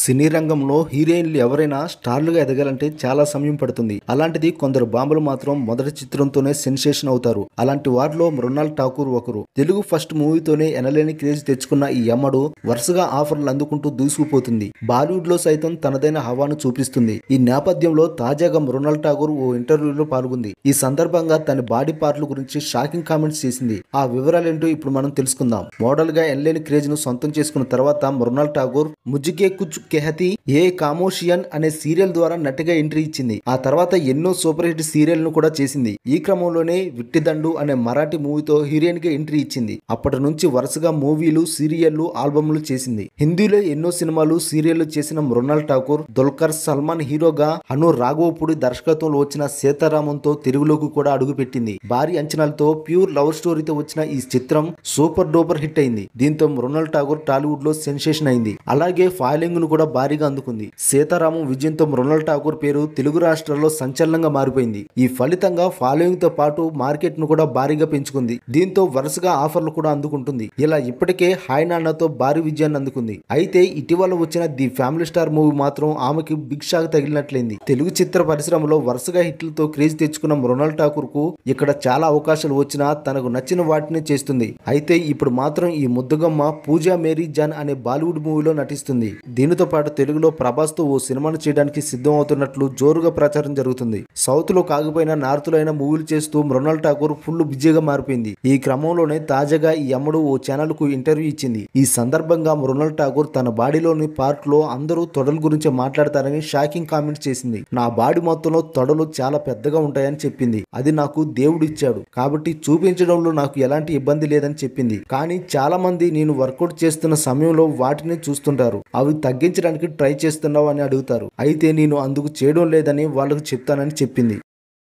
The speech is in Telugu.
సినీ రంగంలో హీరోయిన్లు ఎవరైనా స్టార్లుగా ఎదగాలంటే చాలా సమయం పడుతుంది. అలాంటిది కొందరు బాంబులు మాత్రం మొదటి చిత్రంతోనే సెన్సేషన్ అవుతారు. అలాంటి వారిలో మృణాల్ ఠాకూర్ ఒకరు. తెలుగు ఫస్ట్ మూవీతోనే ఎనలేని క్రేజ్ తెచ్చుకున్న ఈ అమ్మడు వరుసగా ఆఫర్లు అందుకుంటూ దూసుకుపోతుంది. బాలీవుడ్ లో సైతం తనదైన హవాను చూపిస్తుంది. ఈ నేపథ్యంలో తాజాగా మృణాల్ ఠాకూర్ ఓ ఇంటర్వ్యూలో పాల్గొంది. ఈ సందర్భంగా తన బాడీ పార్ట్ల గురించి షాకింగ్ కామెంట్స్ చేసింది. ఆ వివరాలేంటో ఇప్పుడు మనం తెలుసుకుందాం. మోడల్ గా ఎనలేని క్రేజ్ ను సొంతం చేసుకున్న తర్వాత మృణాల్ ఠాకూర్ ముజ్జుకే కుచ్ కెహతి ఏ కామోషియన్ అనే సీరియల్ ద్వారా నటిగా ఎంట్రీ ఇచ్చింది. ఆ తర్వాత ఎన్నో సూపర్ హిట్ సీరియల్ ను కూడా చేసింది. ఈ క్రమంలోనే విట్టిదండు అనే మరాఠీ మూవీతో హీరోయిన్ గా ఎంట్రీ ఇచ్చింది. అప్పటి నుంచి వరుసగా మూవీలు, సీరియళ్లు, ఆల్బమ్లు చేసింది. హిందీలో ఎన్నో సినిమాలు, సీరియళ్లు చేసిన మృణాల్ ఠాకూర్ దుల్కర్ సల్మాన్ హీరోగా అను రాఘవపూడి దర్శకత్వంలో వచ్చిన సీతారామంతో తెలుగులోకి కూడా అడుగుపెట్టింది. భారీ అంచనాలతో ప్యూర్ లవ్ స్టోరీతో వచ్చిన ఈ చిత్రం సూపర్ డూపర్ హిట్ అయింది. దీంతో మృణాల్ ఠాకూర్ టాలీవుడ్ లో సెన్సేషన్ అయింది. అలాగే ఫాలోయింగ్ ను కూడా భారీగా అందుకుంది. సీతారామం విజయంతో మృణాల్ ఠాకూర్ పేరు తెలుగు రాష్ట్రాల్లో సంచలనంగా మారిపోయింది. ఈ ఫలితంగా ఫాలోయింగ్ తో పాటు మార్కెట్ ను కూడా భారీగా పెంచుకుంది. దీంతో వరుసగా ఆఫర్లు కూడా అందుకుంటుంది. ఇలా ఇప్పటికే హాయ్ నాన్నతో భారీ విజయాన్ని అందుకుంది. అయితే ఇటీవల వచ్చిన ది ఫ్యామిలీ స్టార్ మూవీ మాత్రం ఆమెకి బిగ్ షాక్ తగిలినట్లయింది. తెలుగు చిత్ర పరిశ్రమలో వరుసగా హిట్లతో క్రేజ్ తెచ్చుకున్న మృణాల్ ఠాకూర్ కు ఇక్కడ చాలా అవకాశాలు వచ్చినా తనకు నచ్చిన వాటిని చేస్తుంది. అయితే ఇప్పుడు మాత్రం ఈ ముద్దుగమ్మ పూజా మేరీ జాన్ అనే బాలీవుడ్ మూవీలో నటిస్తుంది. దీనితో పాటు తెలుగులో ప్రభాస్ తో ఓ సినిమాను చేయడానికి సిద్ధం అవుతున్నట్లు జోరుగా ప్రచారం జరుగుతుంది. సౌత్ లో కాకపోయినా నార్త్ లో అయినా మూవీలు చేస్తూ మృణాల్ ఠాకూర్ ఫుల్ బిజీగా మారిపోయింది. ఈ క్రమంలోనే తాజాగా ఈ అమ్మడు ఓ ఛానల్ కు ఇంటర్వ్యూ ఇచ్చింది. ఈ సందర్భంగా మృణాల్ ఠాకూర్ తన బాడీలోని పార్ట్ లో అందరూ తొడల గురించి మాట్లాడతారని షాకింగ్ కామెంట్స్ చేసింది. నా బాడీ మొత్తంలో తొడలు చాలా పెద్దగా ఉంటాయని చెప్పింది. అది నాకు దేవుడు ఇచ్చాడు కాబట్టి చూపించడంలో నాకు ఎలాంటి ఇబ్బంది లేదని చెప్పింది. కానీ చాలా మంది నేను వర్కౌట్ చేస్తున్న సమయంలో వాటిని చూస్తుంటారు. అవి తగ్గించడానికి ట్రై చేస్తున్నావు అని అడుగుతారు. అయితే నేను అందుకు చేయడం లేదని వాళ్ళకు చెప్తానని చెప్పింది.